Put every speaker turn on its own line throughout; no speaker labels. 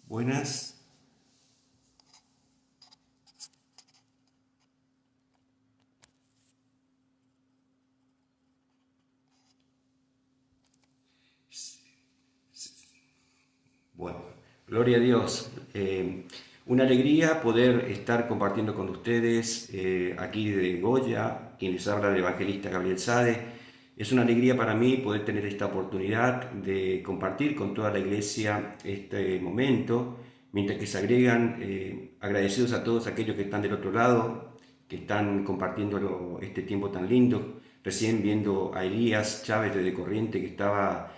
Buenas. Bueno, gloria a Dios. Una alegría poder estar compartiendo con ustedes aquí de Goya, quien les habla el evangelista Gabriel Sade. Es una alegría para mí poder tener esta oportunidad de compartir con toda la iglesia este momento, mientras que se agregan agradecidos a todos aquellos que están del otro lado, que están compartiendo este tiempo tan lindo. Recién viendo a Elías Chávez de Corriente que estaba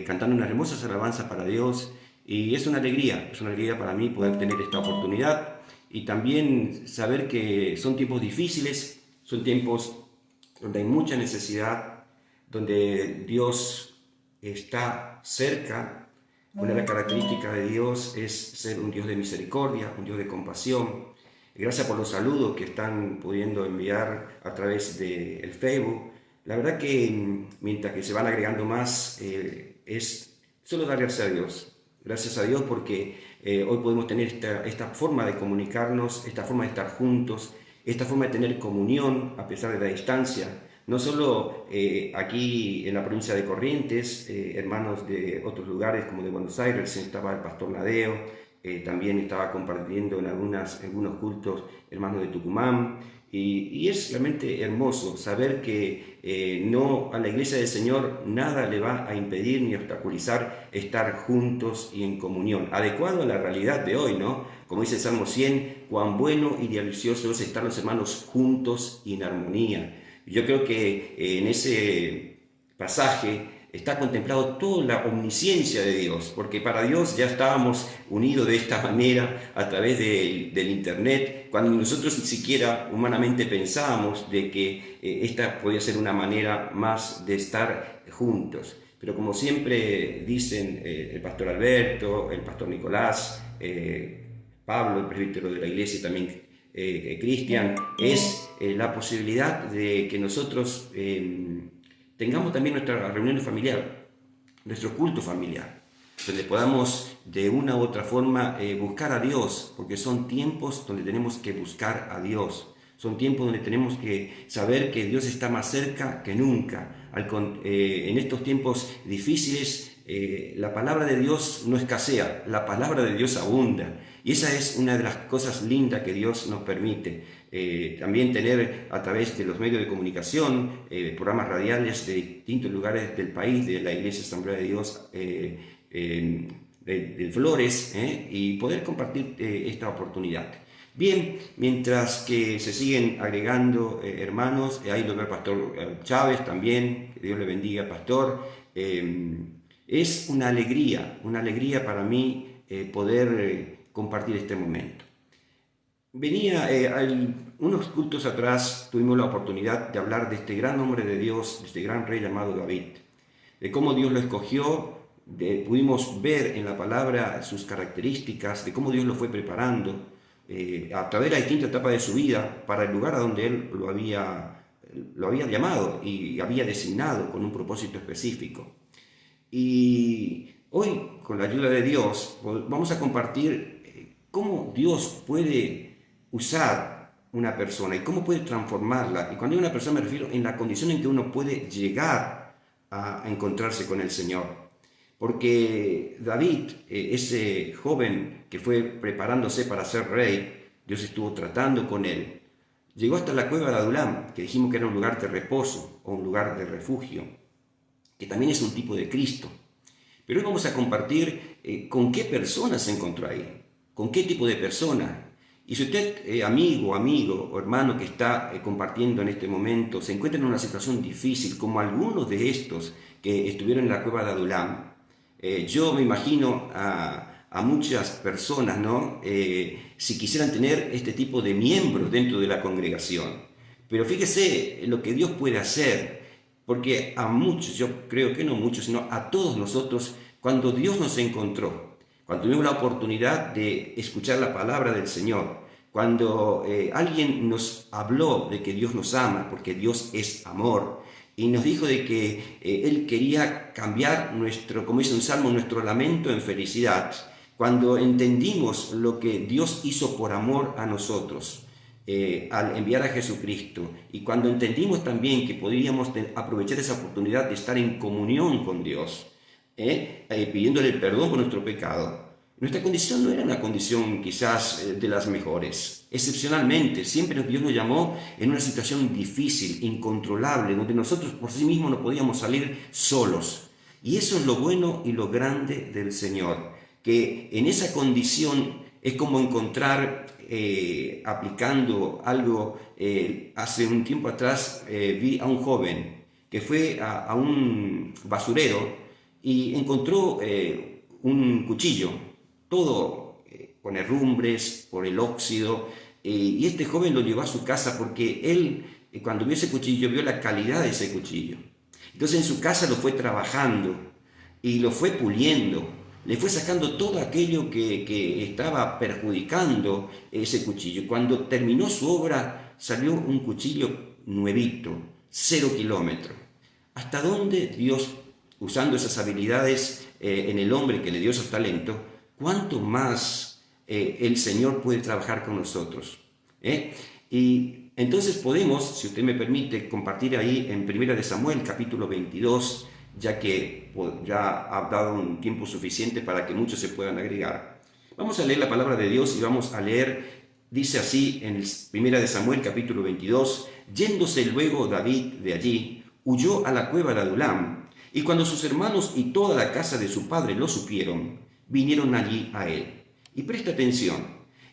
cantando unas hermosas alabanzas para Dios. Y es una alegría para mí poder tener esta oportunidad y también saber que son tiempos difíciles, son tiempos donde hay mucha necesidad, donde Dios está cerca. Una de las características de Dios es ser un Dios de misericordia, un Dios de compasión. Gracias por los saludos que están pudiendo enviar a través del Facebook. La verdad que mientras que se van agregando más, es solo dar gracias a Dios. Gracias a Dios porque hoy podemos tener esta forma de comunicarnos, esta forma de estar juntos, esta forma de tener comunión a pesar de la distancia. No solo aquí en la provincia de Corrientes, hermanos de otros lugares como de Buenos Aires, estaba el pastor Nadeo, también estaba compartiendo en algunos cultos hermanos de Tucumán. Y es realmente hermoso saber que no a la iglesia del Señor nada le va a impedir ni obstaculizar estar juntos y en comunión, adecuado a la realidad de hoy, ¿no? Como dice el Salmo 100, cuán bueno y delicioso es estar los hermanos juntos y en armonía. Yo creo que en ese pasaje está contemplado toda la omnisciencia de Dios, porque para Dios ya estábamos unidos de esta manera a través del internet, cuando nosotros ni siquiera humanamente pensábamos de que esta podía ser una manera más de estar juntos. Pero como siempre dicen el pastor Alberto, el pastor Nicolás, Pablo, el presbítero de la iglesia, y también Cristian, es la posibilidad de que nosotros tengamos también nuestra reunión familiar, nuestro culto familiar, donde podamos de una u otra forma buscar a Dios, porque son tiempos donde tenemos que buscar a Dios. Son tiempos donde tenemos que saber que Dios está más cerca que nunca. En estos tiempos difíciles, la palabra de Dios no escasea, la palabra de Dios abunda. Y esa es una de las cosas lindas que Dios nos permite. También tener a través de los medios de comunicación, programas radiales de distintos lugares del país, de la Iglesia Asamblea de Dios de Flores, y poder compartir esta oportunidad. Bien, mientras que se siguen agregando hermanos, ahí lo ve el pastor Chávez también, que Dios le bendiga, pastor. Es una alegría para mí poder compartir este momento. Venía unos cultos atrás, tuvimos la oportunidad de hablar de este gran hombre de Dios, de este gran rey llamado David, de cómo Dios lo escogió, pudimos ver en la palabra sus características, de cómo Dios lo fue preparando a través de la distinta etapa de su vida para el lugar a donde Él lo había llamado y había designado con un propósito específico. Y hoy, con la ayuda de Dios, vamos a compartir cómo Dios puede usar una persona y cómo puede transformarla. Y cuando digo una persona me refiero en la condición en que uno puede llegar a encontrarse con el Señor. Porque David, ese joven que fue preparándose para ser rey, Dios estuvo tratando con él. Llegó hasta la cueva de Adulam, que dijimos que era un lugar de reposo o un lugar de refugio, que también es un tipo de Cristo. Pero hoy vamos a compartir con qué persona se encontró ahí, con qué tipo de persona. Y si usted, amigo o hermano que está compartiendo en este momento, se encuentra en una situación difícil, como algunos de estos que estuvieron en la cueva de Adulam, yo me imagino a muchas personas, ¿no? Si quisieran tener este tipo de miembros dentro de la congregación. Pero fíjese lo que Dios puede hacer, porque a muchos, yo creo que no muchos, sino a todos nosotros, cuando Dios nos encontró, cuando tuvimos la oportunidad de escuchar la palabra del Señor, cuando alguien nos habló de que Dios nos ama, porque Dios es amor, y nos dijo de que Él quería cambiar nuestro, como dice un salmo, nuestro lamento en felicidad, cuando entendimos lo que Dios hizo por amor a nosotros, al enviar a Jesucristo, y cuando entendimos también que podríamos aprovechar esa oportunidad de estar en comunión con Dios, pidiéndole el perdón por nuestro pecado. Nuestra condición no era una condición quizás de las mejores. Excepcionalmente, siempre Dios nos llamó en una situación difícil, incontrolable, donde nosotros por sí mismos no podíamos salir solos. Y eso es lo bueno y lo grande del Señor, que en esa condición es como encontrar, aplicando algo, hace un tiempo atrás vi a un joven que fue a un basurero y encontró un cuchillo, todo con herrumbres, por el óxido, y este joven lo llevó a su casa porque él, cuando vio ese cuchillo, vio la calidad de ese cuchillo. Entonces en su casa lo fue trabajando y lo fue puliendo, le fue sacando todo aquello que estaba perjudicando ese cuchillo. Cuando terminó su obra, salió un cuchillo nuevito, 0 kilómetros. ¿Hasta dónde Dios, usando esas habilidades en el hombre que le dio esos talentos, cuánto más el Señor puede trabajar con nosotros? Y entonces podemos, si usted me permite, compartir ahí en 1 de Samuel, capítulo 22, ya que ya ha dado un tiempo suficiente para que muchos se puedan agregar. Vamos a leer la palabra de Dios y vamos a leer, dice así en 1 de Samuel, capítulo 22, yéndose luego David de allí, huyó a la cueva de Adulam, y cuando sus hermanos y toda la casa de su padre lo supieron, vinieron allí a él. Y presta atención,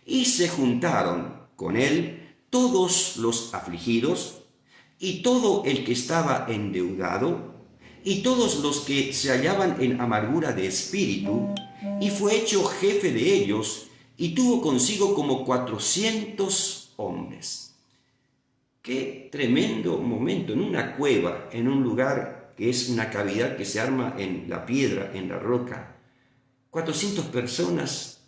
y se juntaron con él todos los afligidos, y todo el que estaba endeudado, y todos los que se hallaban en amargura de espíritu, y fue hecho jefe de ellos, y tuvo consigo como 400 hombres. Qué tremendo momento, en una cueva, en un lugar que es una cavidad que se arma en la piedra, en la roca. 400 personas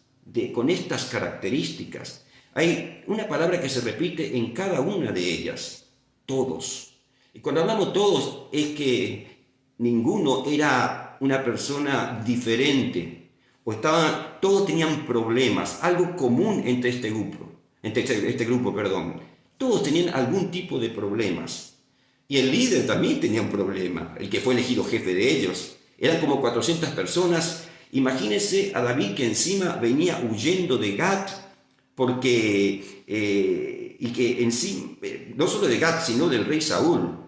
con estas características. Hay una palabra que se repite en cada una de ellas, todos. Y cuando hablamos todos es que ninguno era una persona diferente, o todos tenían problemas, algo común entre este grupo, todos tenían algún tipo de problemas. Y el líder también tenía un problema, el que fue elegido jefe de ellos. Eran como 400 personas. Imagínense a David que encima venía huyendo de Gat, porque, y que encima, no solo de Gat, sino del rey Saúl.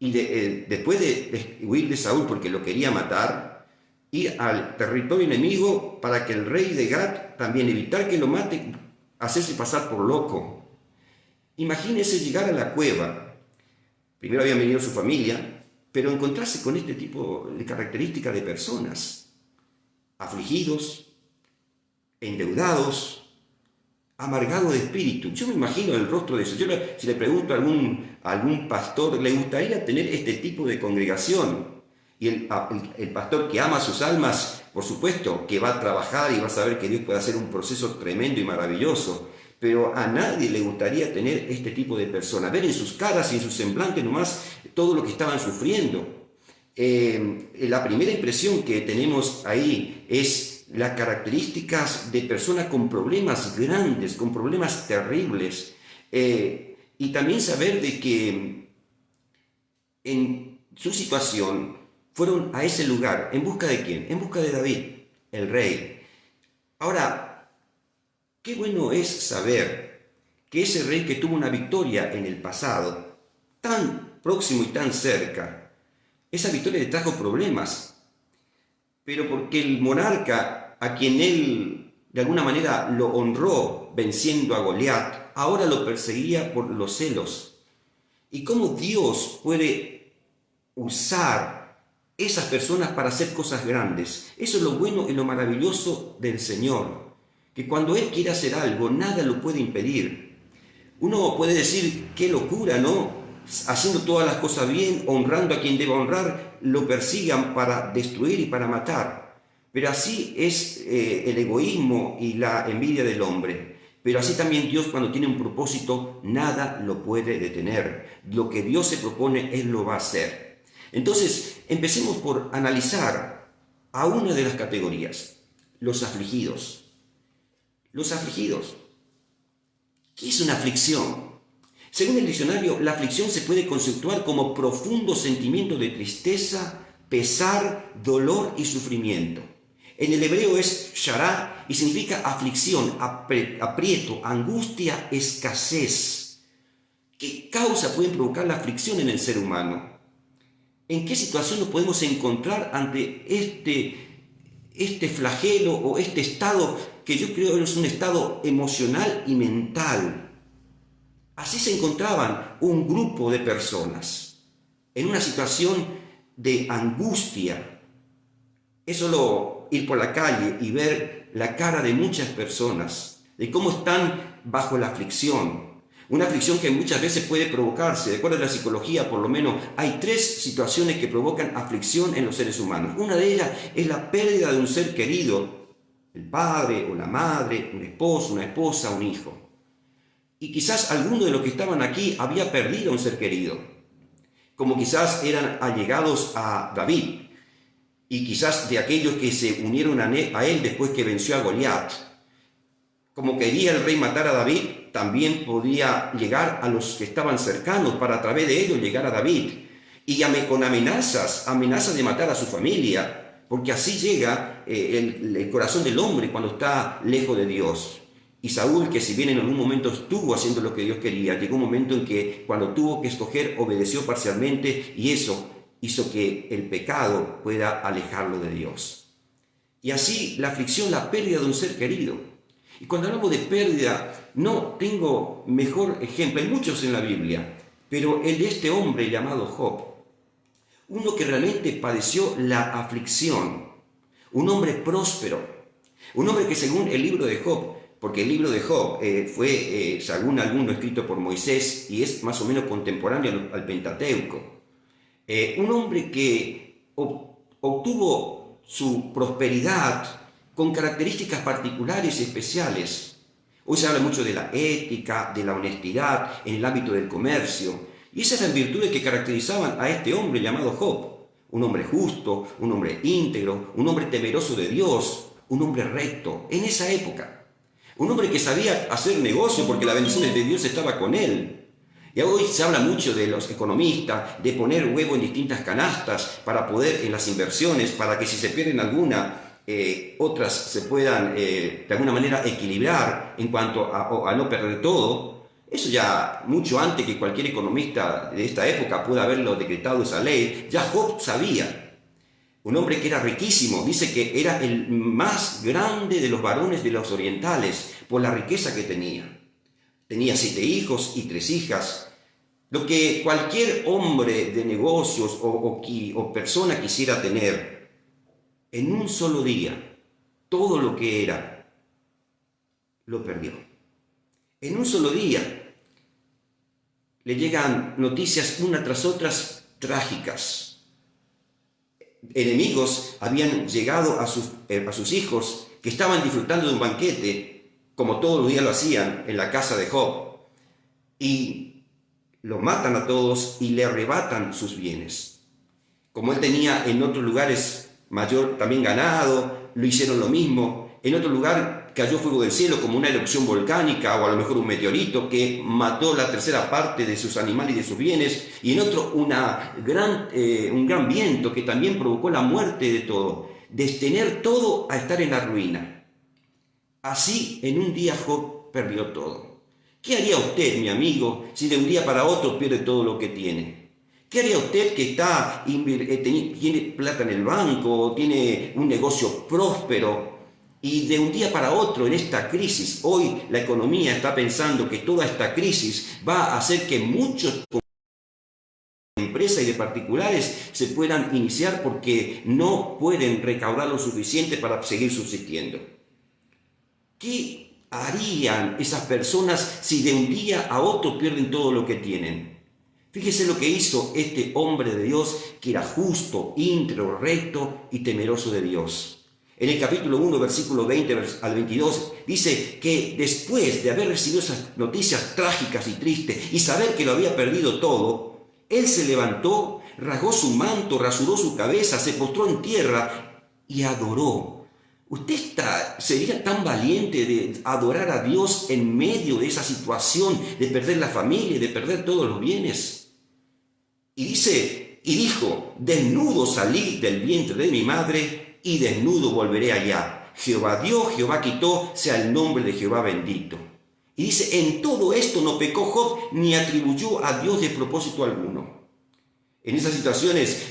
Y después de huir de Saúl porque lo quería matar, ir al territorio enemigo para que el rey de Gat también evitar que lo mate, hacerse pasar por loco. Imagínense llegar a la cueva. Primero habían venido su familia, pero encontrarse con este tipo de características de personas. Afligidos, endeudados, amargados de espíritu. Yo me imagino el rostro de eso. Si le pregunto a algún pastor, ¿le gustaría tener este tipo de congregación? Y el pastor que ama a sus almas, por supuesto, que va a trabajar y va a saber que Dios puede hacer un proceso tremendo y maravilloso. Pero a nadie le gustaría tener este tipo de personas, ver en sus caras y en sus semblantes nomás todo lo que estaban sufriendo. La primera impresión que tenemos ahí es las características de personas con problemas grandes, con problemas terribles, y también saber de que en su situación fueron a ese lugar, ¿en busca de quién? En busca de David, el rey. Ahora, qué bueno es saber que ese rey que tuvo una victoria en el pasado, tan próximo y tan cerca, esa victoria le trajo problemas, pero porque el monarca a quien él de alguna manera lo honró venciendo a Goliat, ahora lo perseguía por los celos. Y cómo Dios puede usar esas personas para hacer cosas grandes. Eso es lo bueno y lo maravilloso del Señor, que cuando Él quiere hacer algo, nada lo puede impedir. Uno puede decir, qué locura, ¿no? haciendo todas las cosas bien, honrando a quien deba honrar, lo persigan para destruir y para matar. Pero así es el egoísmo y la envidia del hombre. Pero así también Dios, cuando tiene un propósito, nada lo puede detener. Lo que Dios se propone, Él lo va a hacer. Entonces, empecemos por analizar a una de las categorías, los afligidos. Los afligidos. ¿Qué es una aflicción? Según el diccionario, la aflicción se puede conceptuar como profundo sentimiento de tristeza, pesar, dolor y sufrimiento. En el hebreo es shará y significa aflicción, aprieto, angustia, escasez. ¿Qué causa pueden provocar la aflicción en el ser humano? ¿En qué situación nos podemos encontrar ante este flagelo o este estado que yo creo es un estado emocional y mental? Así se encontraban un grupo de personas en una situación de angustia. Es solo ir por la calle y ver la cara de muchas personas, de cómo están bajo la aflicción. Una aflicción que muchas veces puede provocarse. De acuerdo a la psicología, por lo menos, hay 3 situaciones que provocan aflicción en los seres humanos. Una de ellas es la pérdida de un ser querido, el padre o la madre, un esposo, una esposa, un hijo. Y quizás alguno de los que estaban aquí había perdido a un ser querido, como quizás eran allegados a David, y quizás de aquellos que se unieron a él después que venció a Goliat. Como quería el rey matar a David, también podía llegar a los que estaban cercanos para a través de ellos llegar a David. Y con amenazas de matar a su familia, porque así llega el corazón del hombre cuando está lejos de Dios. Y Saúl, que si bien en algún momento estuvo haciendo lo que Dios quería, llegó un momento en que cuando tuvo que escoger obedeció parcialmente y eso hizo que el pecado pueda alejarlo de Dios. Y así la aflicción, la pérdida de un ser querido. Y cuando hablamos de pérdida, no tengo mejor ejemplo, hay muchos en la Biblia, pero el de este hombre llamado Job, uno que realmente padeció la aflicción, un hombre próspero, un hombre que según el libro de Job, porque el libro de Job fue, según alguno, escrito por Moisés y es más o menos contemporáneo al Pentateuco, un hombre que obtuvo su prosperidad con características particulares y especiales. Hoy se habla mucho de la ética, de la honestidad en el ámbito del comercio, y esas eran virtudes que caracterizaban a este hombre llamado Job. Un hombre justo, un hombre íntegro, un hombre temeroso de Dios, un hombre recto, en esa época. Un hombre que sabía hacer negocio porque la bendición de Dios estaba con él. Y hoy se habla mucho de los economistas, de poner huevo en distintas canastas para poder, en las inversiones, para que si se pierden alguna, otras se puedan de alguna manera equilibrar en cuanto a no perder todo. Eso ya mucho antes que cualquier economista de esta época pueda haberlo decretado esa ley, ya Job sabía. Un hombre que era riquísimo, dice que era el más grande de los varones de los orientales por la riqueza que tenía. Tenía 7 hijos y 3 hijas, lo que cualquier hombre de negocios o persona quisiera tener. En un solo día, todo lo que era, lo perdió. En un solo día, le llegan noticias una tras otras trágicas. Enemigos habían llegado a sus hijos que estaban disfrutando de un banquete, como todos los días lo hacían en la casa de Job, y lo matan a todos y le arrebatan sus bienes. Como él tenía en otros lugares mayor también ganado, lo hicieron lo mismo. En otro lugar cayó fuego del cielo como una erupción volcánica o a lo mejor un meteorito que mató la tercera parte de sus animales y de sus bienes, y en otro un gran viento que también provocó la muerte de todo, de tener todo a estar en la ruina. Así, en un día Job perdió todo. ¿Qué haría usted, mi amigo, si de un día para otro pierde todo lo que tiene? ¿Qué haría usted que tiene plata en el banco, tiene un negocio próspero y de un día para otro en esta crisis? Hoy la economía está pensando que toda esta crisis va a hacer que muchos de empresas y de particulares se puedan iniciar porque no pueden recaudar lo suficiente para seguir subsistiendo. ¿Qué harían esas personas si de un día a otro pierden todo lo que tienen? Fíjese lo que hizo este hombre de Dios, que era justo, íntegro, recto y temeroso de Dios. En el capítulo 1, versículo 20 al 22, dice que después de haber recibido esas noticias trágicas y tristes y saber que lo había perdido todo, él se levantó, rasgó su manto, rasuró su cabeza, se postró en tierra y adoró. ¿Usted sería tan valiente de adorar a Dios en medio de esa situación de perder la familia y de perder todos los bienes? Y dijo, desnudo salí del vientre de mi madre y desnudo volveré allá. Jehová dio, Jehová quitó, sea el nombre de Jehová bendito. Y dice, en todo esto no pecó Job ni atribuyó a Dios despropósito alguno. En esas situaciones,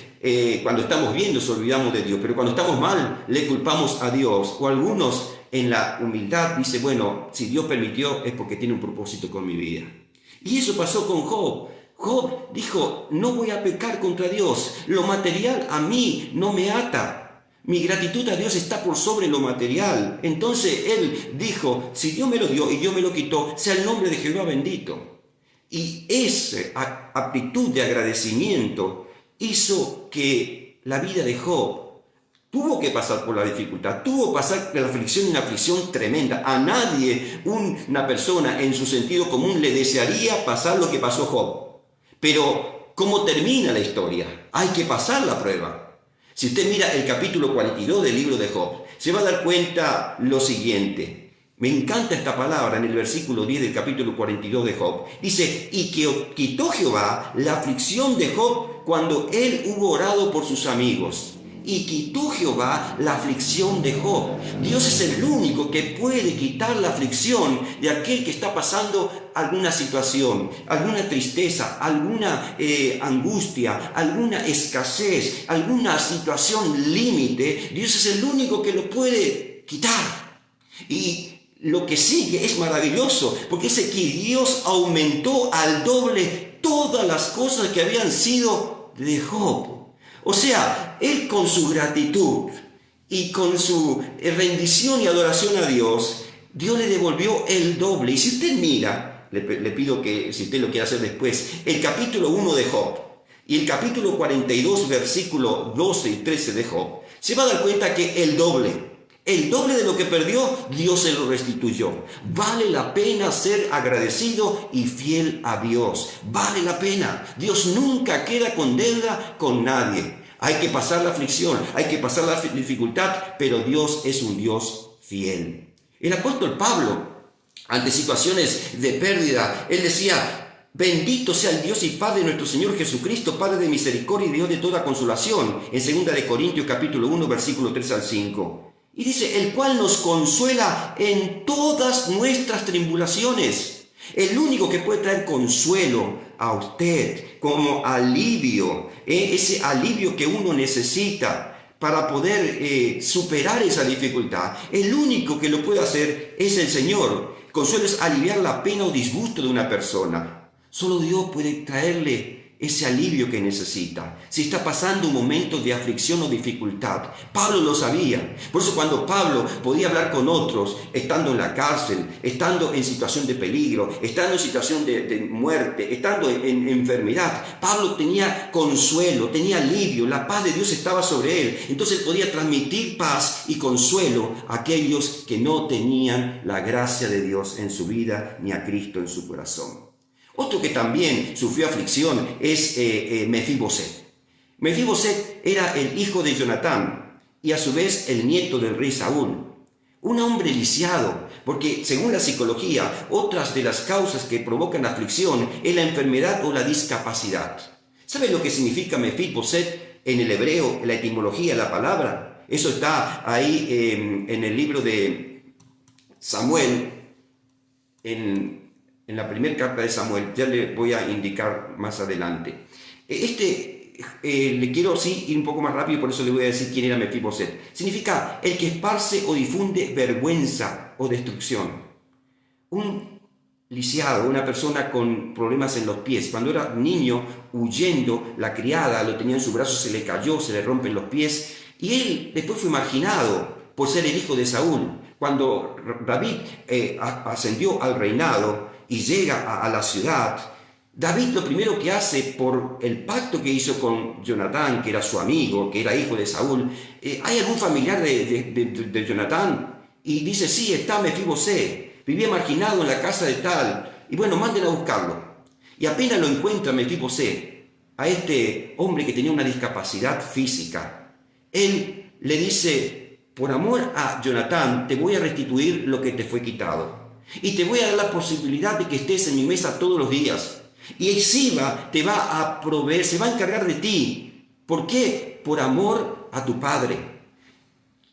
cuando estamos bien nos olvidamos de Dios, pero cuando estamos mal le culpamos a Dios. O algunos en la humildad dicen, bueno, si Dios permitió es porque tiene un propósito con mi vida. Y eso pasó con Job. Job dijo, no voy a pecar contra Dios, lo material a mí no me ata, mi gratitud a Dios está por sobre lo material. Entonces él dijo, si Dios me lo dio y Dios me lo quitó, sea el nombre de Jehová bendito. Y esa actitud de agradecimiento hizo que la vida de Job tuvo que pasar por la dificultad, tuvo que pasar de la aflicción, una aflicción tremenda. A nadie, una persona en su sentido común, le desearía pasar lo que pasó Job. Pero, ¿cómo termina la historia? Hay que pasar la prueba. Si usted mira el capítulo 42 del libro de Job, se va a dar cuenta lo siguiente. Me encanta esta palabra en el versículo 10 del capítulo 42 de Job. Dice, y que quitó Jehová la aflicción de Job cuando él hubo orado por sus amigos. Y quitó Jehová la aflicción de Job. Dios es el único que puede quitar la aflicción de aquel que está pasando alguna situación, alguna tristeza, alguna angustia, alguna escasez, alguna situación límite. Dios es el único que lo puede quitar. Y lo que sigue es maravilloso, porque dice que Dios aumentó al doble todas las cosas que habían sido de Job. O sea, él con su gratitud y con su rendición y adoración a Dios, Dios le devolvió el doble. Y si usted mira, le pido que si usted lo quiere hacer después, el capítulo 1 de Job y el capítulo 42, versículo 12 y 13 de Job, se va a dar cuenta que el doble de lo que perdió, Dios se lo restituyó. Vale la pena ser agradecido y fiel a Dios. Vale la pena. Dios nunca queda con deuda con nadie. Hay que pasar la aflicción, hay que pasar la dificultad, pero Dios es un Dios fiel. El apóstol Pablo, ante situaciones de pérdida, él decía, bendito sea el Dios y Padre de nuestro Señor Jesucristo, Padre de misericordia y Dios de toda consolación. En 2 de Corintios capítulo 1, versículo 3 al 5. Y dice, el cual nos consuela en todas nuestras tribulaciones. El único que puede traer consuelo a usted como alivio, ese alivio que uno necesita para poder superar esa dificultad, el único que lo puede hacer es el Señor. Consuelo es aliviar la pena o disgusto de una persona. Solo Dios puede traerle ese alivio que necesita. Si está pasando un momento de aflicción o dificultad, Pablo lo sabía. Por eso cuando Pablo podía hablar con otros, estando en la cárcel, estando en situación de peligro, estando en situación de muerte, estando en enfermedad, Pablo tenía consuelo, tenía alivio, la paz de Dios estaba sobre él. Entonces él podía transmitir paz y consuelo a aquellos que no tenían la gracia de Dios en su vida ni a Cristo en su corazón. Otro que también sufrió aflicción es Mefiboset. Mefiboset era el hijo de Jonatán y a su vez el nieto del rey Saúl. Un hombre lisiado, porque según la psicología, otras de las causas que provocan aflicción es la enfermedad o la discapacidad. ¿Sabe lo que significa Mefiboset en el hebreo, en la etimología, la palabra? Eso está ahí en el libro de Samuel, en la primera carta de Samuel, ya le voy a indicar más adelante. Le quiero ir un poco más rápido, por eso le voy a decir quién era Mefiboset. Significa el que esparce o difunde vergüenza o destrucción. Un lisiado, una persona con problemas en los pies. Cuando era niño, huyendo, la criada lo tenía en su brazo, se le cayó, se le rompen los pies. Y él después fue marginado por ser el hijo de Saúl. Cuando David ascendió al reinado, y llega a la ciudad, David lo primero que hace por el pacto que hizo con Jonatán, que era su amigo, que era hijo de Saúl, ¿hay algún familiar de Jonatán? Y dice, sí, está Mefibosé, vivía marginado en la casa de tal, y bueno, manden a buscarlo. Y apenas lo encuentra Mefibosé, a este hombre que tenía una discapacidad física, él le dice, por amor a Jonatán, te voy a restituir lo que te fue quitado. Y te voy a dar la posibilidad de que estés en mi mesa todos los días. Y Siba te va a proveer, se va a encargar de ti. ¿Por qué? Por amor a tu padre.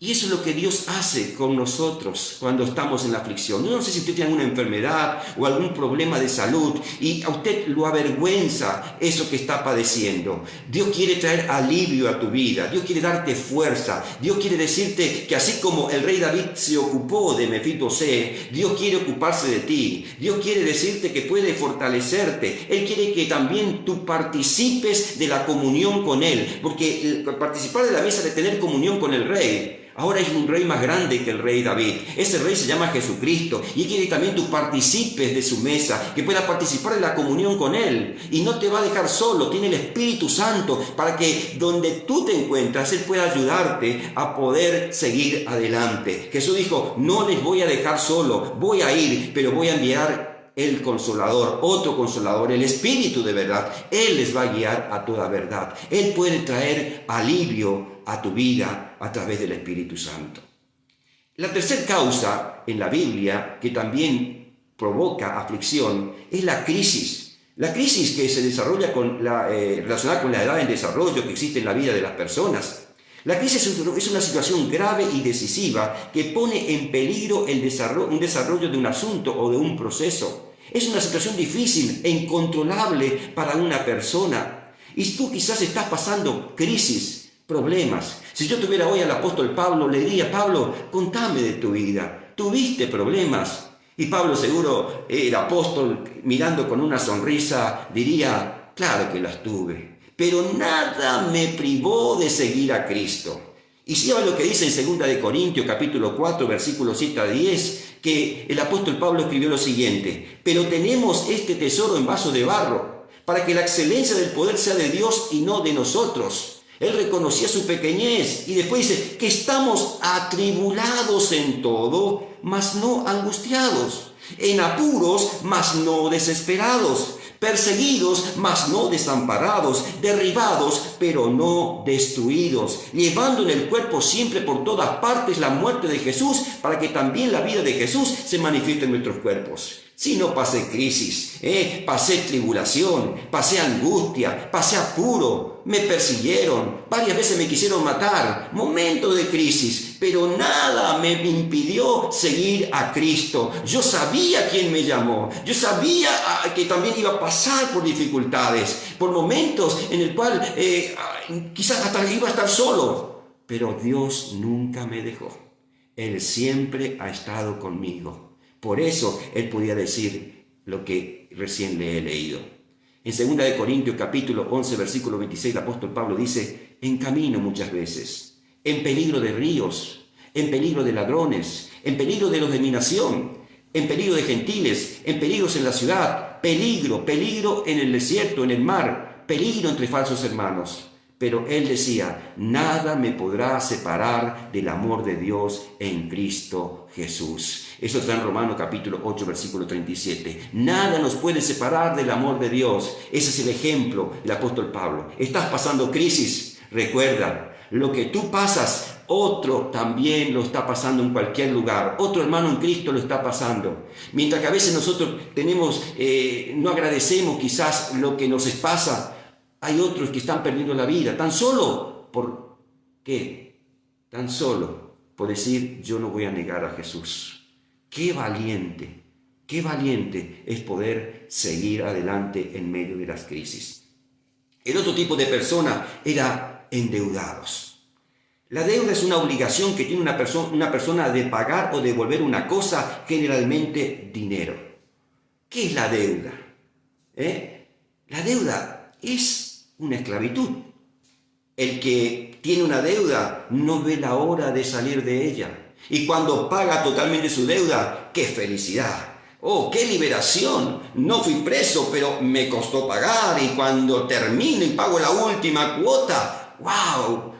Y eso es lo que Dios hace con nosotros cuando estamos en la aflicción. Yo no sé si usted tiene alguna enfermedad o algún problema de salud y a usted lo avergüenza eso que está padeciendo. Dios quiere traer alivio a tu vida. Dios quiere darte fuerza. Dios quiere decirte que así como el rey David se ocupó de Mefibosé, Dios quiere ocuparse de ti. Dios quiere decirte que puede fortalecerte. Él quiere que también tú participes de la comunión con Él. Porque participar de la mesa de tener comunión con el rey, ahora es un rey más grande que el rey David. Ese rey se llama Jesucristo. Y quiere que también tú participes de su mesa, que puedas participar de la comunión con Él. Y no te va a dejar solo. Tiene el Espíritu Santo para que donde tú te encuentras, Él pueda ayudarte a poder seguir adelante. Jesús dijo, no les voy a dejar solo. Voy a ir, pero voy a enviar el Consolador, otro Consolador, el Espíritu de verdad. Él les va a guiar a toda verdad. Él puede traer alivio a tu vida a través del Espíritu Santo. La tercera causa en la Biblia que también provoca aflicción es la crisis. La crisis que se desarrolla relacionada con la edad en desarrollo que existe en la vida de las personas. La crisis es una situación grave y decisiva que pone en peligro un desarrollo de un asunto o de un proceso. Es una situación difícil e incontrolable para una persona. Y tú quizás estás pasando crisis, problemas. Si yo tuviera hoy al apóstol Pablo, le diría, Pablo, contame de tu vida. ¿Tuviste problemas? Y Pablo, seguro, el apóstol, mirando con una sonrisa, diría, claro que las tuve, pero nada me privó de seguir a Cristo. Y si sabe lo que dice en 2 Corintios, capítulo 4, versículos 7 a 10, que el apóstol Pablo escribió lo siguiente, pero tenemos este tesoro en vaso de barro, para que la excelencia del poder sea de Dios y no de nosotros. Él reconocía su pequeñez y después dice que estamos atribulados en todo, mas no angustiados, en apuros, mas no desesperados, perseguidos, mas no desamparados, derribados, pero no destruidos, llevando en el cuerpo siempre por todas partes la muerte de Jesús, para que también la vida de Jesús se manifieste en nuestros cuerpos. Si no pasé crisis, pasé tribulación, pasé angustia, pasé apuro, me persiguieron, varias veces me quisieron matar, momentos de crisis, pero nada me impidió seguir a Cristo. Yo sabía quién me llamó, yo sabía que también iba a pasar por dificultades, por momentos en el cual quizás hasta iba a estar solo, pero Dios nunca me dejó. Él siempre ha estado conmigo. Por eso él podía decir lo que recién le he leído. En 2 Corintios capítulo 11, versículo 26, el apóstol Pablo dice, en camino muchas veces, en peligro de ríos, en peligro de ladrones, en peligro de los de mi nación, en peligro de gentiles, en peligros en la ciudad, peligro en el desierto, en el mar, peligro entre falsos hermanos. Pero él decía, nada me podrá separar del amor de Dios en Cristo Jesús. Eso está en Romanos capítulo 8, versículo 37. Nada nos puede separar del amor de Dios. Ese es el ejemplo del apóstol Pablo. Estás pasando crisis. Recuerda, lo que tú pasas, otro también lo está pasando en cualquier lugar. Otro hermano en Cristo lo está pasando. Mientras que a veces nosotros no agradecemos quizás lo que nos pasa, hay otros que están perdiendo la vida, tan solo por ¿qué? Tan solo por decir, yo no voy a negar a Jesús. Qué valiente es poder seguir adelante en medio de las crisis. El otro tipo de persona era endeudados. La deuda es una obligación que tiene una persona de pagar o devolver una cosa, generalmente dinero. ¿Qué es la deuda? La deuda es una esclavitud. El que tiene una deuda no ve la hora de salir de ella. Y cuando paga totalmente su deuda, ¡qué felicidad! Oh, qué liberación. No fui preso, pero me costó pagar y cuando termino y pago la última cuota, ¡wow!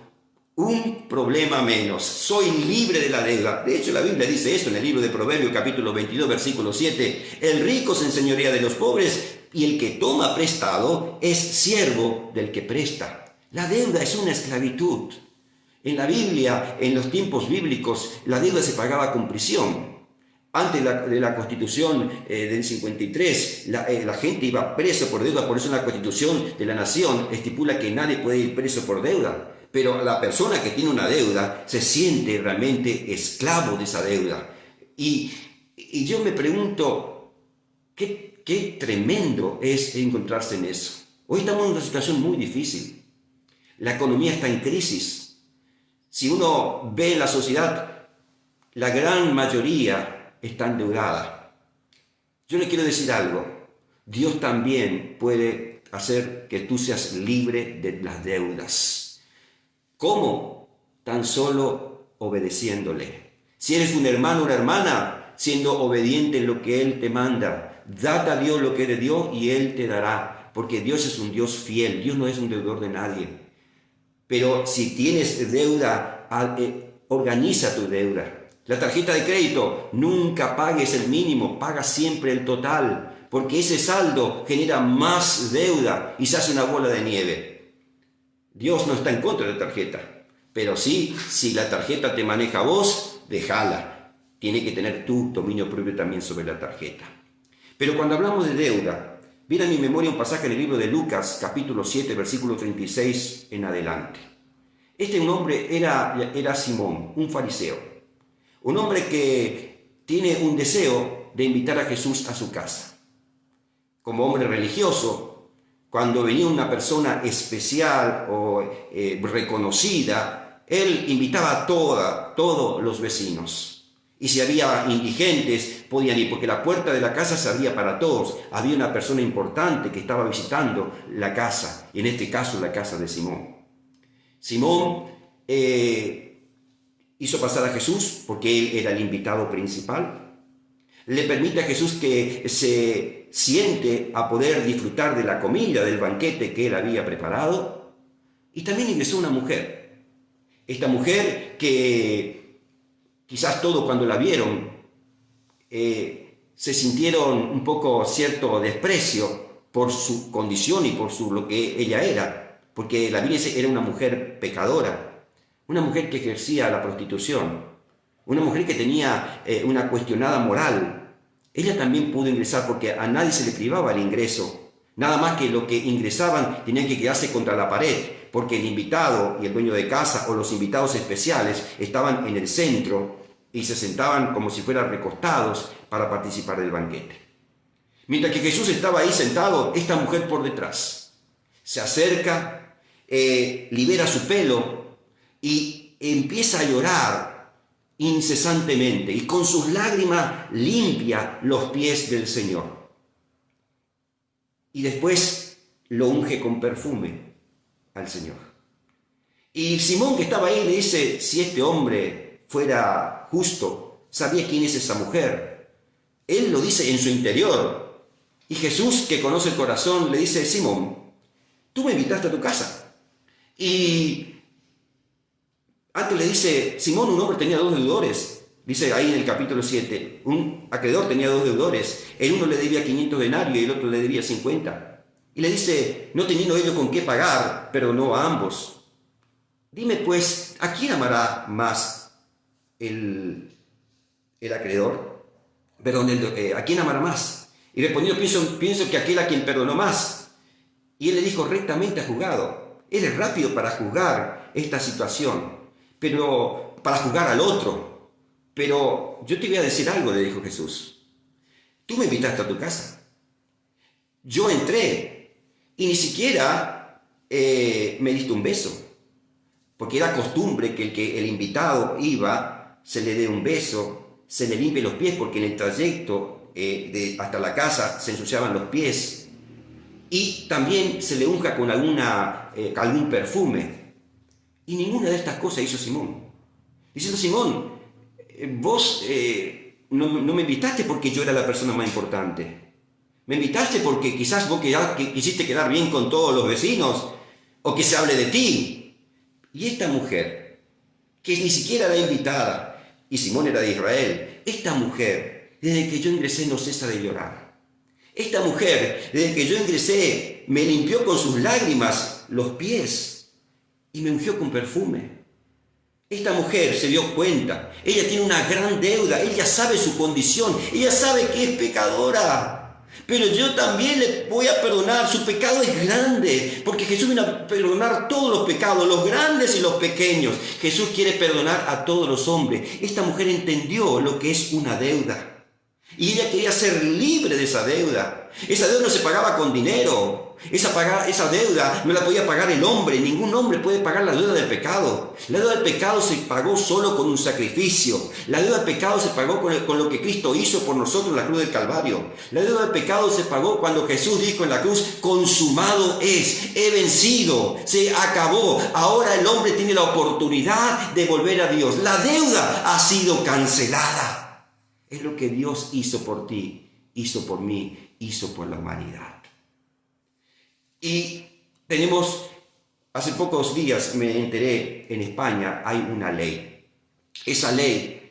Un problema menos. Soy libre de la deuda. De hecho, la Biblia dice eso en el libro de Proverbios, capítulo 22, versículo 7. El rico se enseñorea de los pobres y el que toma prestado es siervo del que presta. La deuda es una esclavitud. En la Biblia, en los tiempos bíblicos, la deuda se pagaba con prisión. Antes de la Constitución del 53, la gente iba preso por deuda, por eso la Constitución de la Nación estipula que nadie puede ir preso por deuda. Pero la persona que tiene una deuda se siente realmente esclavo de esa deuda. Y yo me pregunto, qué tremendo es encontrarse en eso. Hoy estamos en una situación muy difícil. La economía está en crisis. Si uno ve en la sociedad, la gran mayoría está endeudada. Yo le quiero decir algo. Dios también puede hacer que tú seas libre de las deudas. ¿Cómo? Tan solo obedeciéndole. Si eres un hermano o una hermana, siendo obediente en lo que Él te manda. Dad a Dios lo que es de Dios y Él te dará. Porque Dios es un Dios fiel. Dios no es un deudor de nadie. Pero si tienes deuda, organiza tu deuda. La tarjeta de crédito, nunca pagues el mínimo, paga siempre el total. Porque ese saldo genera más deuda y se hace una bola de nieve. Dios no está en contra de la tarjeta, pero sí, si la tarjeta te maneja a vos, déjala. Tiene que tener tu dominio propio también sobre la tarjeta. Pero cuando hablamos de deuda, viene a mi memoria un pasaje en el libro de Lucas, capítulo 7, versículo 36 en adelante. Un hombre era Simón, un fariseo. Un hombre que tiene un deseo de invitar a Jesús a su casa. Como hombre religioso, cuando venía una persona especial o reconocida, él invitaba a todos los vecinos. Y si había indigentes, podían ir, porque la puerta de la casa se abría para todos. Había una persona importante que estaba visitando la casa, y en este caso la casa de Simón. Simón hizo pasar a Jesús, porque él era el invitado principal. Le permite a Jesús que se siente a poder disfrutar de la comida, del banquete que él había preparado. Y también ingresó una mujer. Esta mujer que quizás todos cuando la vieron se sintieron un poco cierto desprecio por su condición y por lo que ella era. Porque la Biblia era una mujer pecadora, una mujer que ejercía la prostitución, una mujer que tenía una cuestionada moral. Ella también pudo ingresar porque a nadie se le privaba el ingreso. Nada más que lo que ingresaban tenían que quedarse contra la pared, porque el invitado y el dueño de casa o los invitados especiales estaban en el centro y se sentaban como si fueran recostados para participar del banquete. Mientras que Jesús estaba ahí sentado, esta mujer por detrás se acerca, libera su pelo y empieza a llorar incesantemente y con sus lágrimas limpia los pies del Señor. Y después lo unge con perfume al Señor. Y Simón, que estaba ahí, le dice, si este hombre fuera justo, sabía quién es esa mujer. Él lo dice en su interior. Y Jesús, que conoce el corazón, le dice, Simón, tú me invitaste a tu casa. Y antes le dice, Simón, un hombre tenía 2 deudores. Dice ahí en el capítulo 7, un acreedor tenía 2 deudores. El uno le debía 500 denarios y el otro le debía 50. Y le dice, no teniendo ellos con qué pagar, perdonó a ambos. Dime pues, ¿a quién amará más el acreedor? Perdón, ¿a quién amará más? Y respondió, pienso que aquel a quien perdonó más. Y él le dijo, rectamente ha juzgado. Él es rápido para juzgar esta situación, pero para juzgar al otro. Pero yo te voy a decir algo, le dijo Jesús. Tú me invitaste a tu casa. Yo entré y ni siquiera me diste un beso. Porque era costumbre que el invitado iba, se le dé un beso, se le limpie los pies, porque en el trayecto hasta la casa se ensuciaban los pies. Y también se le unja con algún perfume. Y ninguna de estas cosas hizo Simón. Diciendo, Simón, vos no me invitaste porque yo era la persona más importante. Me invitaste porque quizás vos que quisiste quedar bien con todos los vecinos o que se hable de ti. Y esta mujer, que ni siquiera era invitada, y Simón era de Israel, esta mujer, desde que yo ingresé no cesa de llorar. Esta mujer, desde que yo ingresé, me limpió con sus lágrimas los pies y me ungió con perfume. Esta mujer se dio cuenta, ella tiene una gran deuda, ella sabe su condición, ella sabe que es pecadora. Pero yo también le voy a perdonar, su pecado es grande, porque Jesús vino a perdonar todos los pecados, los grandes y los pequeños. Jesús quiere perdonar a todos los hombres. Esta mujer entendió lo que es una deuda. Y ella quería ser libre de esa deuda. Esa deuda no se pagaba con dinero. Esa deuda no la podía pagar el hombre. Ningún hombre puede pagar la deuda del pecado. La deuda del pecado se pagó solo con un sacrificio. La deuda del pecado se pagó con lo que Cristo hizo por nosotros en la cruz del Calvario. La deuda del pecado se pagó cuando Jesús dijo en la cruz: consumado es, he vencido, se acabó. Ahora el hombre tiene la oportunidad de volver a Dios. La deuda ha sido cancelada. Es lo que Dios hizo por ti, hizo por mí, hizo por la humanidad. Y hace pocos días me enteré, en España hay una ley. Esa ley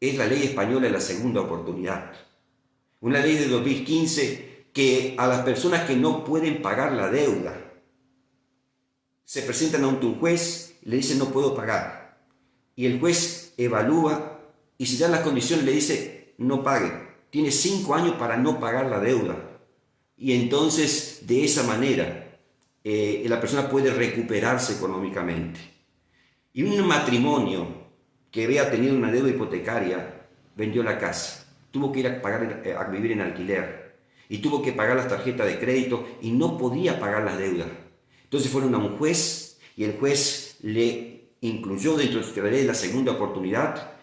es la ley española de la segunda oportunidad. Una ley de 2015 que a las personas que no pueden pagar la deuda, se presentan ante un juez y le dicen: no puedo pagar. Y el juez evalúa y si dan las condiciones le dice: no pague. Tiene 5 años para no pagar la deuda. Y entonces, de esa manera, la persona puede recuperarse económicamente. Y un matrimonio que había tenido una deuda hipotecaria vendió la casa. Tuvo que ir a vivir en alquiler. Y tuvo que pagar las tarjetas de crédito y no podía pagar las deudas. Entonces fueron a un juez y el juez le incluyó dentro de la ley la segunda oportunidad.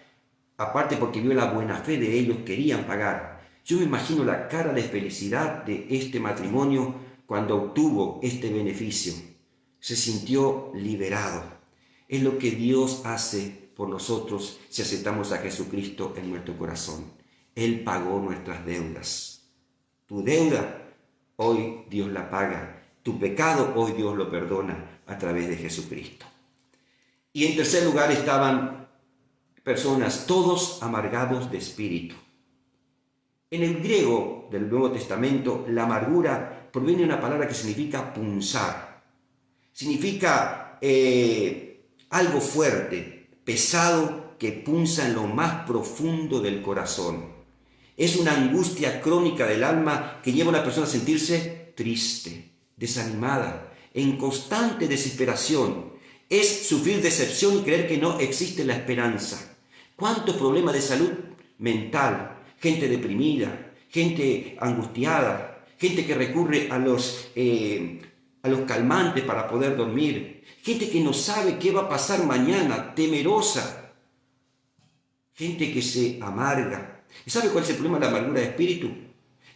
Aparte porque vio la buena fe de ellos, querían pagar. Yo me imagino la cara de felicidad de este matrimonio cuando obtuvo este beneficio. Se sintió liberado. Es lo que Dios hace por nosotros si aceptamos a Jesucristo en nuestro corazón. Él pagó nuestras deudas. Tu deuda, hoy Dios la paga. Tu pecado, hoy Dios lo perdona a través de Jesucristo. Y en tercer lugar estaban personas, todos amargados de espíritu. En el griego del Nuevo Testamento, la amargura proviene de una palabra que significa punzar. Significa algo fuerte, pesado, que punza en lo más profundo del corazón. Es una angustia crónica del alma que lleva a una persona a sentirse triste, desanimada, en constante desesperación. Es sufrir decepción y creer que no existe la esperanza. ¿Cuántos problemas de salud mental? Gente deprimida, gente angustiada, gente que recurre a los calmantes para poder dormir, gente que no sabe qué va a pasar mañana, temerosa, gente que se amarga. ¿Y sabe cuál es el problema de la amargura de espíritu?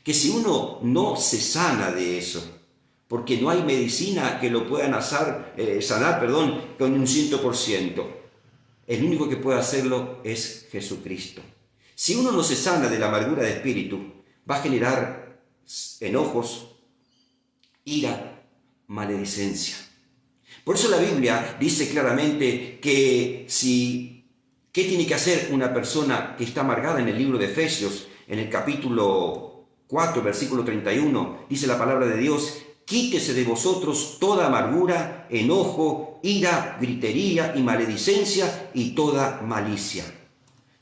Que si uno no se sana de eso, porque no hay medicina que lo pueda sanar con un 100%, el único que puede hacerlo es Jesucristo. Si uno no se sana de la amargura de espíritu, va a generar enojos, ira, maledicencia. Por eso la Biblia dice claramente que ¿qué tiene que hacer una persona que está amargada? En el libro de Efesios, en el capítulo 4, versículo 31, dice la palabra de Dios: quítese de vosotros toda amargura, enojo, ira, gritería y maledicencia y toda malicia.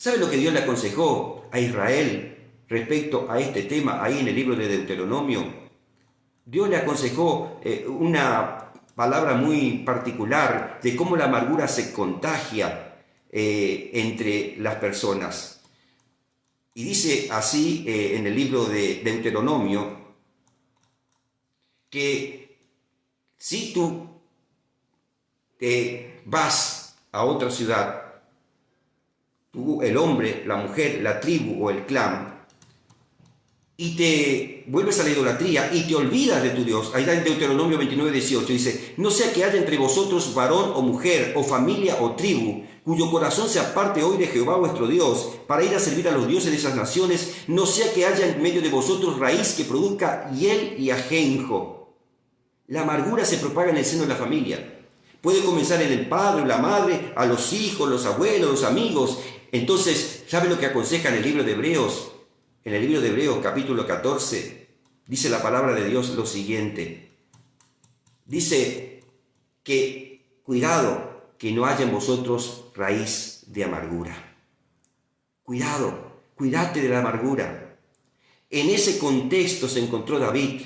¿Sabe lo que Dios le aconsejó a Israel respecto a este tema ahí en el libro de Deuteronomio? Dios le aconsejó una palabra muy particular de cómo la amargura se contagia entre las personas. Y dice así en el libro de Deuteronomio que si tú te vas a otra ciudad, tú, el hombre, la mujer, la tribu o el clan, y te vuelves a la idolatría y te olvidas de tu Dios. Ahí está en Deuteronomio 29:18, dice: no sea que haya entre vosotros varón o mujer, o familia o tribu, cuyo corazón se aparte hoy de Jehová vuestro Dios, para ir a servir a los dioses de esas naciones, no sea que haya en medio de vosotros raíz que produzca hiel y ajenjo. La amargura se propaga en el seno de la familia. Puede comenzar en el padre o la madre, a los hijos, los abuelos, los amigos. Entonces, ¿sabe lo que aconseja en el libro de Hebreos? En el libro de Hebreos, capítulo 14, dice la palabra de Dios lo siguiente. Dice que cuidado que no haya en vosotros raíz de amargura. Cuidado, cuídate de la amargura. En ese contexto se encontró David.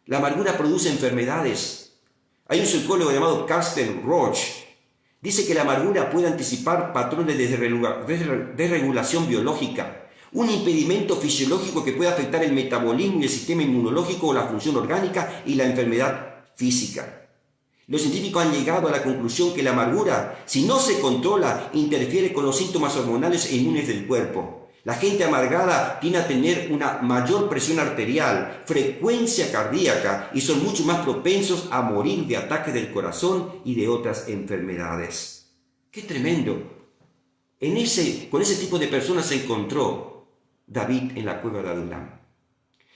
La amargura produce enfermedades. Hay un psicólogo llamado Carsten Roach. Dice que la amargura puede anticipar patrones de desregulación biológica, un impedimento fisiológico que puede afectar el metabolismo y el sistema inmunológico o la función orgánica y la enfermedad física. Los científicos han llegado a la conclusión que la amargura, si no se controla, interfiere con los síntomas hormonales e inmunes del cuerpo. La gente amargada tiende a tener una mayor presión arterial, frecuencia cardíaca y son mucho más propensos a morir de ataques del corazón y de otras enfermedades. ¡Qué tremendo! Con ese tipo de personas se encontró David en la cueva de Adulam.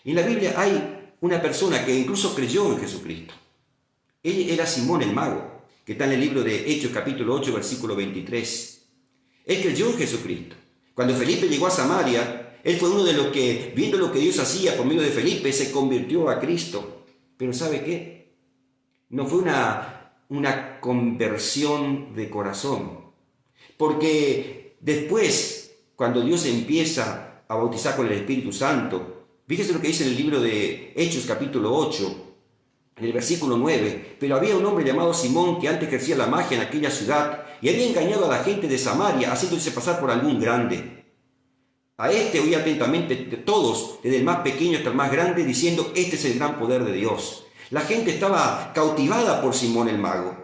Y en la Biblia hay una persona que incluso creyó en Jesucristo. Él era Simón el mago, que está en el libro de Hechos capítulo 8, versículo 23. Él creyó en Jesucristo. Cuando Felipe llegó a Samaria, él fue uno de los que, viendo lo que Dios hacía por medio de Felipe, se convirtió a Cristo. Pero ¿sabe qué? No fue una conversión de corazón. Porque después, cuando Dios empieza a bautizar con el Espíritu Santo, fíjese lo que dice en el libro de Hechos capítulo 8, en el versículo 9. Pero había un hombre llamado Simón que antes ejercía la magia en aquella ciudad y había engañado a la gente de Samaria, haciéndose pasar por algún grande. A este oía atentamente todos, desde el más pequeño hasta el más grande, diciendo: este es el gran poder de Dios. La gente estaba cautivada por Simón el mago.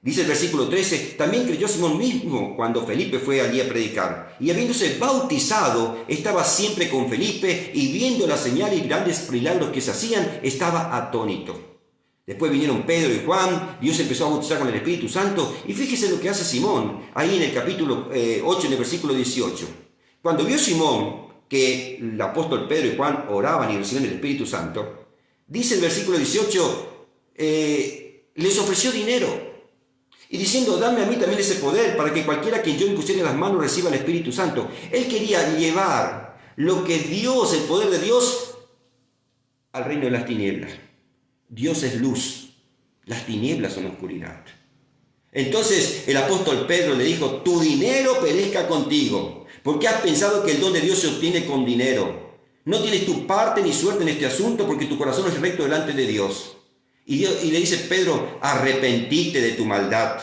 Dice el versículo 13: también creyó Simón mismo cuando Felipe fue allí a predicar, y habiéndose bautizado, estaba siempre con Felipe, y viendo las señales y grandes milagros que se hacían, estaba atónito. Después vinieron Pedro y Juan, Dios empezó a bautizar con el Espíritu Santo, y fíjese lo que hace Simón, ahí en el capítulo 8, en el versículo 18. Cuando vio Simón que el apóstol Pedro y Juan oraban y recibían el Espíritu Santo, dice el versículo 18, les ofreció dinero, y diciendo: dame a mí también ese poder, para que cualquiera a quien yo impusiere las manos reciba el Espíritu Santo. Él quería llevar lo que Dios, el poder de Dios, al reino de las tinieblas. Dios es luz, las tinieblas son oscuridad. Entonces el apóstol Pedro le dijo: tu dinero perezca contigo, porque has pensado que el don de Dios se obtiene con dinero. No tienes tu parte ni suerte en este asunto, porque tu corazón es recto delante de Dios. Y le dice Pedro: arrepentite de tu maldad,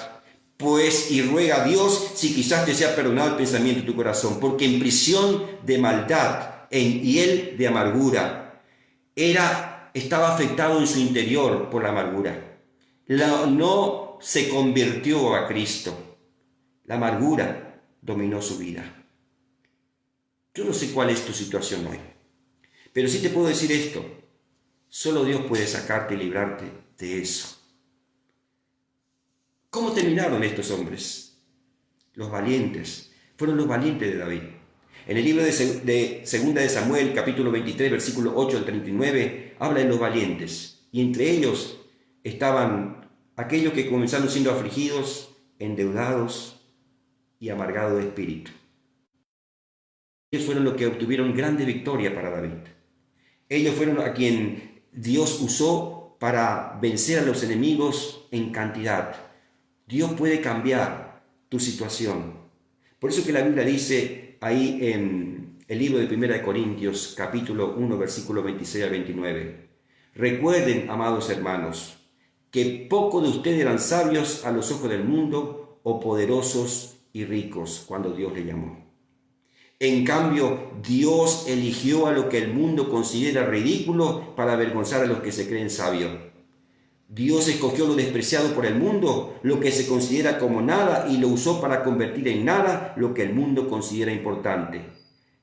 pues, y ruega a Dios si quizás te sea perdonado el pensamiento de tu corazón, porque en prisión de maldad, en hiel de amargura, estaba afectado en su interior por la amargura. No se convirtió a Cristo. La amargura dominó su vida. Yo no sé cuál es tu situación hoy, pero sí te puedo decir esto: solo Dios puede sacarte y librarte de eso. ¿Cómo terminaron estos hombres? Los valientes. Fueron los valientes de David. En el libro de Segunda de Samuel, capítulo 23, versículo 8 al 39, habla de los valientes. Y entre ellos estaban aquellos que comenzaron siendo afligidos, endeudados y amargados de espíritu. Ellos fueron los que obtuvieron grande victoria para David. Ellos fueron a quien Dios usó para vencer a los enemigos en cantidad. Dios puede cambiar tu situación. Por eso que la Biblia dice ahí en el libro de 1 Corintios, capítulo 1, versículo 26 al 29. Recuerden, amados hermanos, que pocos de ustedes eran sabios a los ojos del mundo o poderosos y ricos cuando Dios les llamó. En cambio, Dios eligió a lo que el mundo considera ridículo para avergonzar a los que se creen sabios. Dios escogió lo despreciado por el mundo, lo que se considera como nada, y lo usó para convertir en nada lo que el mundo considera importante,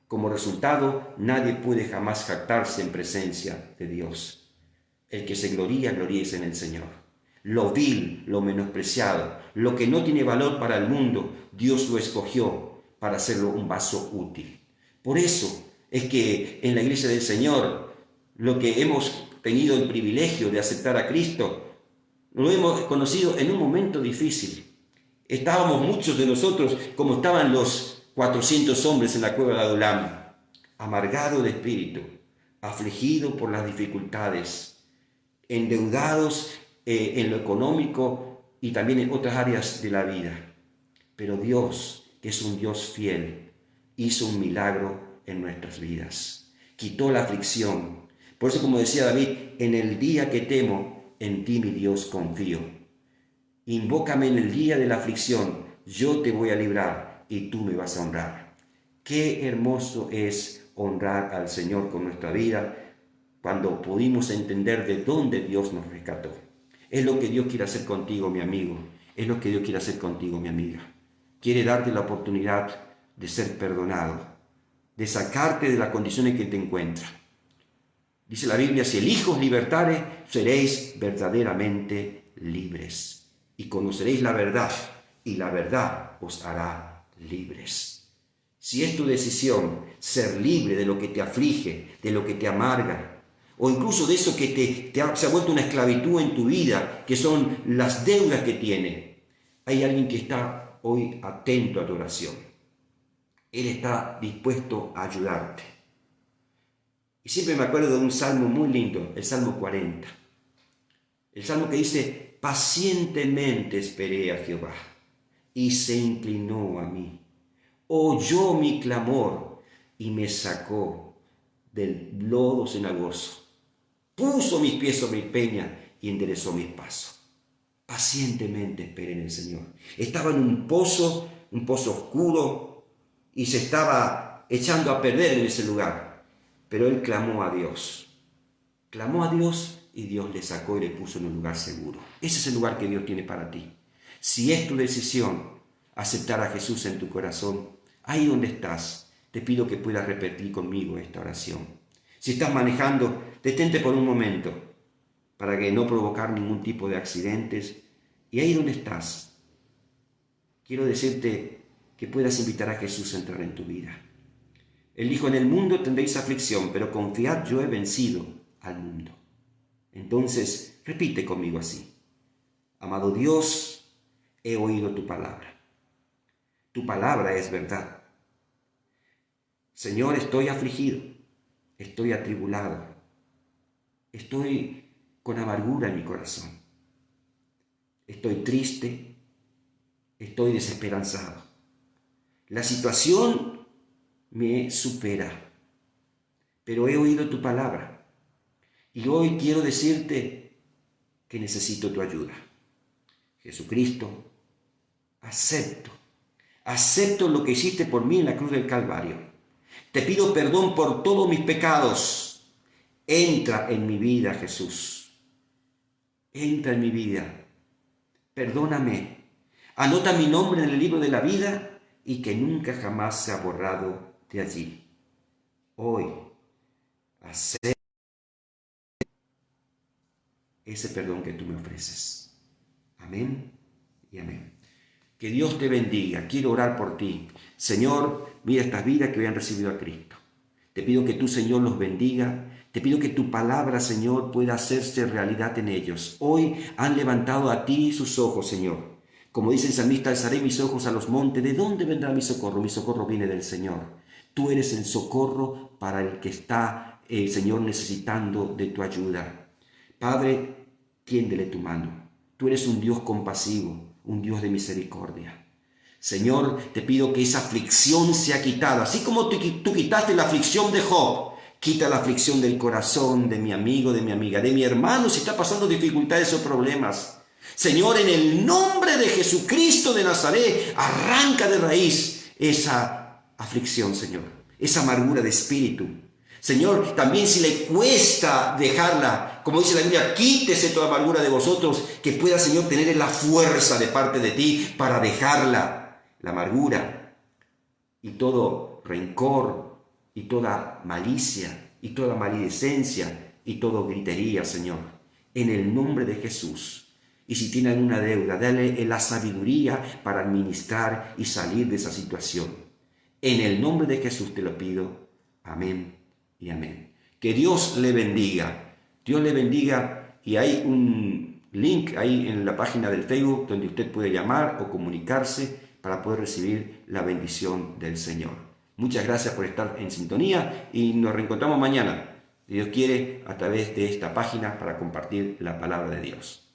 Como resultado, nadie puede jamás jactarse en presencia de Dios. El que se gloría, gloríese en el Señor. Lo vil, lo menospreciado, lo que no tiene valor para el mundo, Dios lo escogió para hacerlo un vaso útil. Por eso es que en la iglesia del Señor, lo que hemos tenido el privilegio de aceptar a Cristo, lo hemos conocido en un momento difícil. Estábamos muchos de nosotros como estaban los 400 hombres en la cueva de Adulam, amargado de espíritu, afligido por las dificultades, endeudados en lo económico y también en otras áreas de la vida. Pero Dios, que es un Dios fiel, hizo un milagro en nuestras vidas. Quitó la aflicción. Por eso, como decía David, en el día que temo, en ti mi Dios confío. Invócame en el día de la aflicción, yo te voy a librar y tú me vas a honrar. Qué hermoso es honrar al Señor con nuestra vida cuando pudimos entender de dónde Dios nos rescató. Es lo que Dios quiere hacer contigo, mi amigo. Es lo que Dios quiere hacer contigo, mi amiga. Quiere darte la oportunidad de ser perdonado, de sacarte de la condición en que te encuentras. Dice la Biblia, si el Hijo os libertare, seréis verdaderamente libres. Y conoceréis la verdad, y la verdad os hará libres. Si es tu decisión ser libre de lo que te aflige, de lo que te amarga, o incluso de eso que se ha vuelto una esclavitud en tu vida, que son las deudas que tiene, hay alguien que está hoy atento a tu oración. Él está dispuesto a ayudarte. Y siempre me acuerdo de un salmo muy lindo, el Salmo 40. El salmo que dice, pacientemente esperé a Jehová, y se inclinó a mí. Oyó mi clamor, y me sacó del lodo cenagoso. Puso mis pies sobre peña, y enderezó mis pasos. Pacientemente esperé en el Señor. Estaba en un pozo oscuro, y se estaba echando a perder en ese lugar. Pero él clamó a Dios. Clamó a Dios y Dios le sacó y le puso en un lugar seguro. Ese es el lugar que Dios tiene para ti. Si es tu decisión aceptar a Jesús en tu corazón, ahí donde estás, te pido que puedas repetir conmigo esta oración. Si estás manejando, detente por un momento para que no provocar ningún tipo de accidentes. Y ahí donde estás, quiero decirte que puedas invitar a Jesús a entrar en tu vida. Él dijo, en el mundo tendréis aflicción, pero confiad, yo he vencido al mundo. Entonces, repite conmigo así. Amado Dios, he oído tu palabra. Tu palabra es verdad. Señor, estoy afligido, estoy atribulado, estoy con amargura en mi corazón. Estoy triste, estoy desesperanzado. La situación me supera, pero he oído tu palabra y hoy quiero decirte que necesito tu ayuda. Jesucristo, acepto lo que hiciste por mí en la cruz del Calvario. Te pido perdón por todos mis pecados. Entra en mi vida, Jesús. Entra en mi vida. Perdóname. Anota mi nombre en el libro de la vida y que nunca jamás sea borrado de allí. Hoy, acepto ese perdón que tú me ofreces. Amén y amén. Que Dios te bendiga. Quiero orar por ti. Señor, mira estas vidas que hoy han recibido a Cristo. Te pido que tú, Señor, los bendiga. Te pido que tu palabra, Señor, pueda hacerse realidad en ellos. Hoy han levantado a ti sus ojos, Señor. Como dice el salmista, alzaré mis ojos a los montes. ¿De dónde vendrá mi socorro? Mi socorro viene del Señor. Tú eres el socorro para el que está, Señor, necesitando de tu ayuda. Padre, tiéndele tu mano. Tú eres un Dios compasivo, un Dios de misericordia. Señor, te pido que esa aflicción sea quitada. Así como tú quitaste la aflicción de Job, quita la aflicción del corazón de mi amigo, de mi amiga, de mi hermano, si está pasando dificultades o problemas. Señor, en el nombre de Jesucristo de Nazaret, arranca de raíz esa aflicción, Señor, esa amargura de espíritu. Señor, también si le cuesta dejarla, como dice la Biblia, quítese toda amargura de vosotros, que pueda, Señor, tener la fuerza de parte de ti para dejarla, la amargura y todo rencor, y toda malicia y toda maledicencia y todo gritería, Señor, en el nombre de Jesús. Y si tienen una deuda, dale la sabiduría para administrar y salir de esa situación. En el nombre de Jesús te lo pido. Amén y amén. Que Dios le bendiga. Dios le bendiga. Y hay un link ahí en la página del Facebook donde usted puede llamar o comunicarse para poder recibir la bendición del Señor. Muchas gracias por estar en sintonía y nos reencontramos mañana, si Dios quiere, a través de esta página para compartir la palabra de Dios.